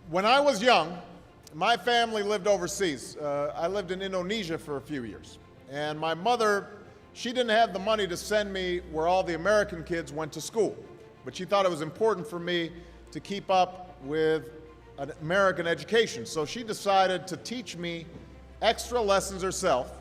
When I was young, my family lived overseas. I lived in Indonesia for a few years. And my mother, she didn't have the money to send me where all the American kids went to school. But she thought it was important for me to keep up with an American education. So she decided to teach me extra lessons herself,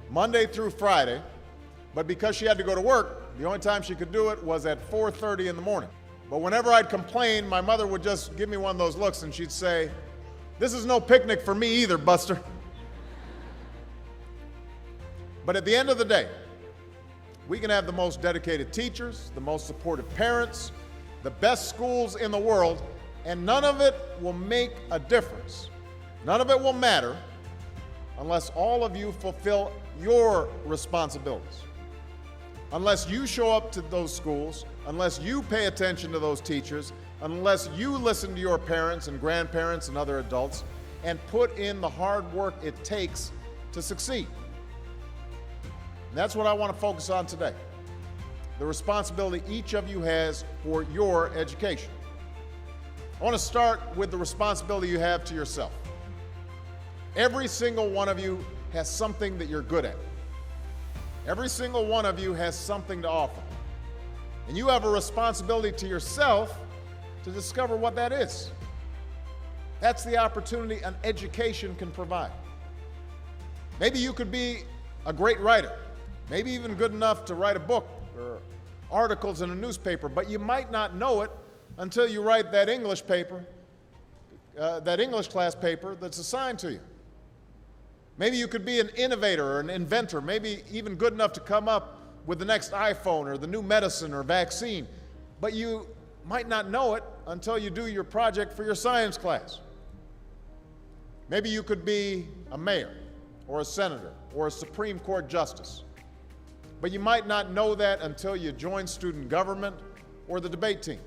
Monday through Friday. But because she had to go to work, the only time she could do it was at 4:30 in the morning. But whenever I'd complain, my mother would just give me one of those looks and she'd say, "This is no picnic for me either, Buster." But at the end of the day, we can have the most dedicated teachers, the most supportive parents, the best schools in the world, and none of it will make a difference. None of it will matter unless all of you fulfill your responsibilities. Unless you show up to those schools, unless you pay attention to those teachers, unless you listen to your parents and grandparents and other adults and put in the hard work it takes to succeed. And that's what I want to focus on today. The responsibility each of you has for your education. I want to start with the responsibility you have to yourself. Every single one of you has something that you're good at. Every single one of you has something to offer. And you have a responsibility to yourself to discover what that is. That's the opportunity an education can provide. Maybe you could be a great writer, maybe even good enough to write a book or articles in a newspaper, but you might not know it until you write that English paper, that English class paper that's assigned to you. Maybe you could be an innovator or an inventor, maybe even good enough to come up with the next iPhone or the new medicine or vaccine, but you might not know it until you do your project for your science class. Maybe you could be a mayor or a senator or a Supreme Court justice, but you might not know that until you join student government or the debate team.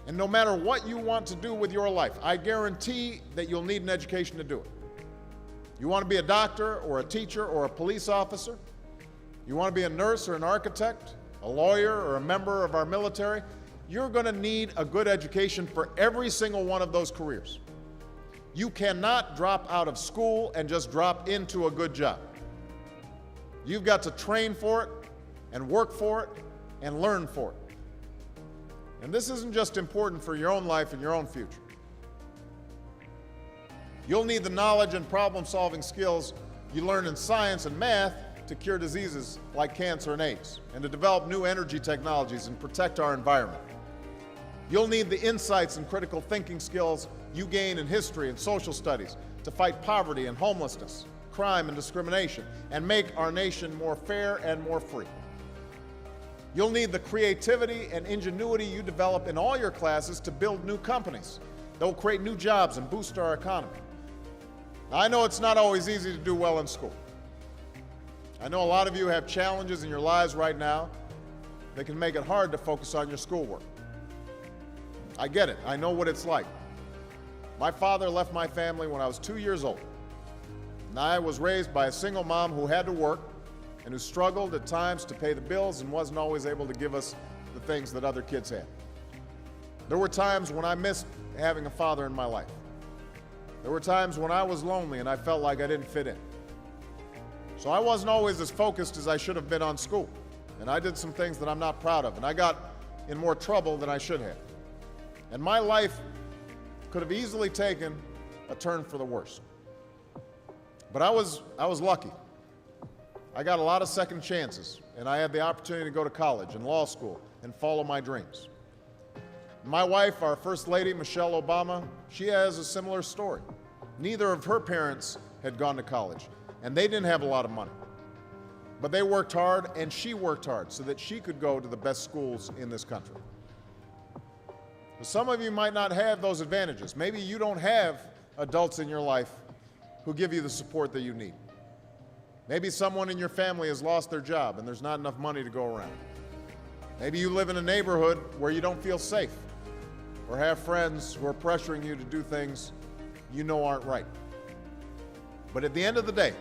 And no matter what you want to do with your life, I guarantee that you'll need an education to do it. You want to be a doctor or a teacher or a police officer? You want to be a nurse or an architect, a lawyer or a member of our military? You're going to need a good education for every single one of those careers. You cannot drop out of school and just drop into a good job. You've got to train for it and work for it and learn for it. And this isn't just important for your own life and your own future. You'll need the knowledge and problem-solving skills you learn in science and math to cure diseases like cancer and AIDS, and to develop new energy technologies and protect our environment. You'll need the insights and critical thinking skills you gain in history and social studies to fight poverty and homelessness, crime and discrimination, and make our nation more fair and more free. You'll need the creativity and ingenuity you develop in all your classes to build new companies that will create new jobs and boost our economy. Now, I know it's not always easy to do well in school. I know a lot of you have challenges in your lives right now that can make it hard to focus on your schoolwork. I get it. I know what it's like. My father left my family when I was 2 years old. And I was raised by a single mom who had to work and who struggled at times to pay the bills and wasn't always able to give us the things that other kids had. There were times when I missed having a father in my life. There were times when I was lonely and I felt like I didn't fit in. So I wasn't always as focused as I should have been on school. And I did some things that I'm not proud of. And I got in more trouble than I should have. And my life could have easily taken a turn for the worse. But I was lucky. I got a lot of second chances. And I had the opportunity to go to college and law school and follow my dreams. My wife, our First Lady, Michelle Obama, she has a similar story. Neither of her parents had gone to college, and they didn't have a lot of money. But they worked hard, and she worked hard so that she could go to the best schools in this country. But some of you might not have those advantages. Maybe you don't have adults in your life who give you the support that you need. Maybe someone in your family has lost their job, and there's not enough money to go around. Maybe you live in a neighborhood where you don't feel safe, or have friends who are pressuring you to do things you know aren't right. But at the end of the day,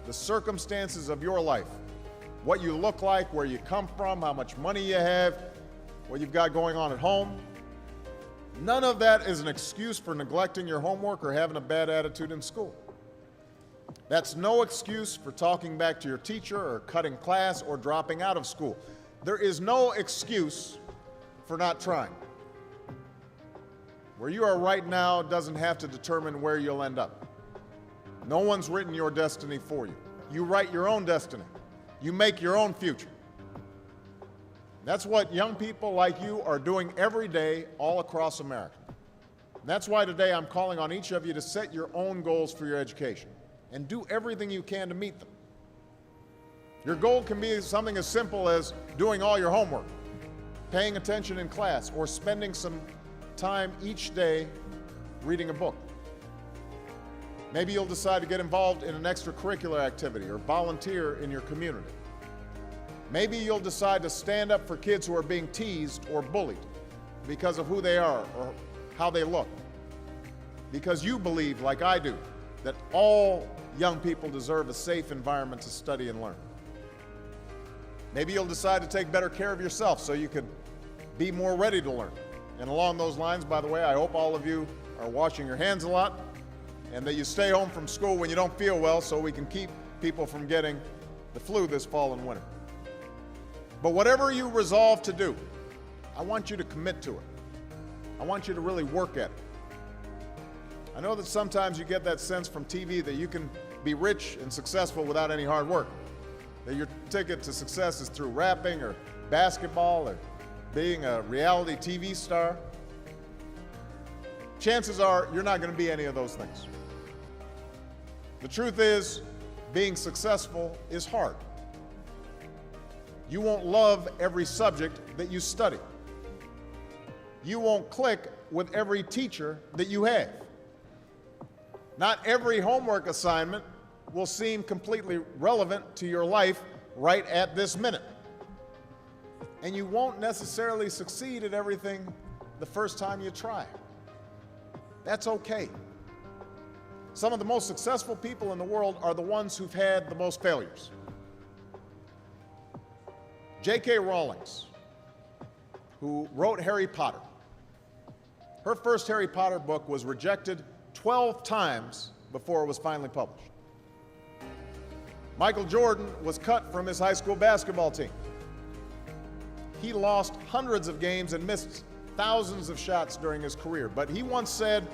the circumstances of your life, what you look like, where you come from, how much money you have, what you've got going on at home, None of that is an excuse for neglecting your homework or having a bad attitude in school. That's no excuse for talking back to your teacher or cutting class or dropping out of school. There is no excuse for not trying. Where you are right now doesn't have to determine where you'll end up. No one's written your destiny for you. You write your own destiny. You make your own future. That's what young people like you are doing every day all across America. And that's why today I'm calling on each of you to set your own goals for your education and do everything you can to meet them. Your goal can be something as simple as doing all your homework, paying attention in class, or spending some time each day reading a book. Maybe you'll decide to get involved in an extracurricular activity or volunteer in your community. Maybe you'll decide to stand up for kids who are being teased or bullied because of who they are or how they look. Because you believe, like I do, that all young people deserve a safe environment to study and learn. Maybe you'll decide to take better care of yourself so you can be more ready to learn. And along those lines, by the way, I hope all of you are washing your hands a lot and that you stay home from school when you don't feel well so we can keep people from getting the flu this fall and winter. But whatever you resolve to do, I want you to commit to it. I want you to really work at it. I know that sometimes you get that sense from TV that you can be rich and successful without any hard work, that your ticket to success is through rapping or basketball or being a reality TV star. Chances are you're not going to be any of those things. The truth is, being successful is hard. You won't love every subject that you study. You won't click with every teacher that you have. Not every homework assignment will seem completely relevant to your life right at this minute. And you won't necessarily succeed at everything the first time you try. That's okay. Some of the most successful people in the world are the ones who've had the most failures. J.K. Rowling, who wrote Harry Potter, her first Harry Potter book was rejected 12 times before it was finally published. Michael Jordan was cut from his high school basketball team. He lost hundreds of games and missed thousands of shots during his career. But he once said,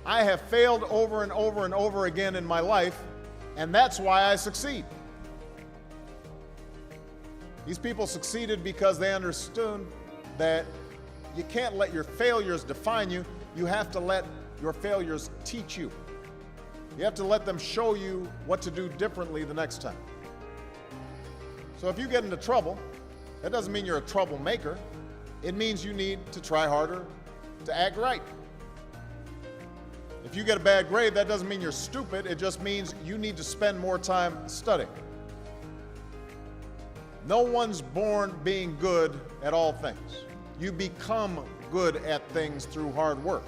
"I have failed over and over and over again in my life, and that's why I succeed." These people succeeded because they understood that you can't let your failures define you. You have to let your failures teach you. You have to let them show you what to do differently the next time. So if you get into trouble, that doesn't mean you're a troublemaker. It means you need to try harder to act right. If you get a bad grade, that doesn't mean you're stupid. It just means you need to spend more time studying. No one's born being good at all things. You become good at things through hard work.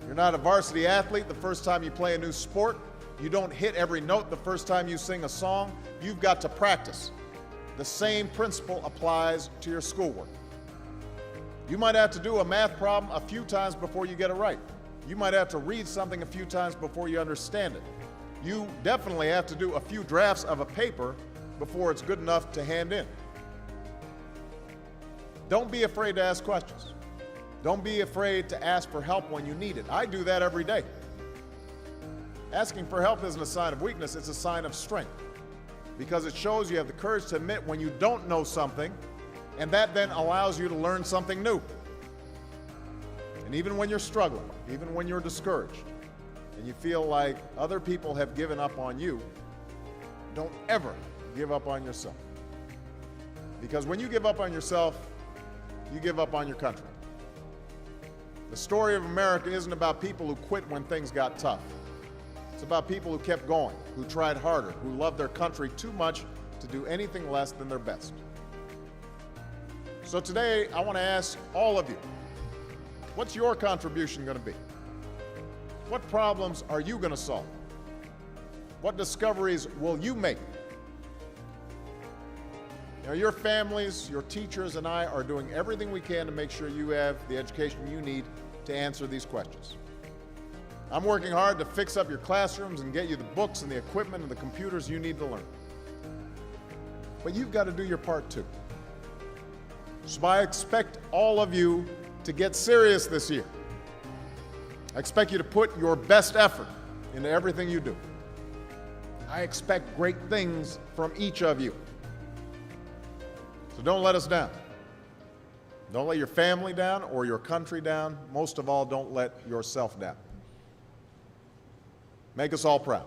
You're not a varsity athlete the first time you play a new sport. You don't hit every note the first time you sing a song. You've got to practice. The same principle applies to your schoolwork. You might have to do a math problem a few times before you get it right. You might have to read something a few times before you understand it. You definitely have to do a few drafts of a paper before it's good enough to hand in. Don't be afraid to ask questions. Don't be afraid to ask for help when you need it. I do that every day. Asking for help isn't a sign of weakness, it's a sign of strength, because it shows you have the courage to admit when you don't know something, and that then allows you to learn something new. And even when you're struggling, even when you're discouraged, and you feel like other people have given up on you, don't ever give up on yourself. Because when you give up on yourself, you give up on your country. The story of America isn't about people who quit when things got tough. It's about people who kept going, who tried harder, who loved their country too much to do anything less than their best. So today, I want to ask all of you, what's your contribution going to be? What problems are you going to solve? What discoveries will you make? Now, your families, your teachers, and I are doing everything we can to make sure you have the education you need to answer these questions. I'm working hard to fix up your classrooms and get you the books and the equipment and the computers you need to learn. But you've got to do your part too. So I expect all of you to get serious this year. I expect you to put your best effort into everything you do. I expect great things from each of you. So don't let us down. Don't let your family down or your country down. Most of all, don't let yourself down. Make us all proud.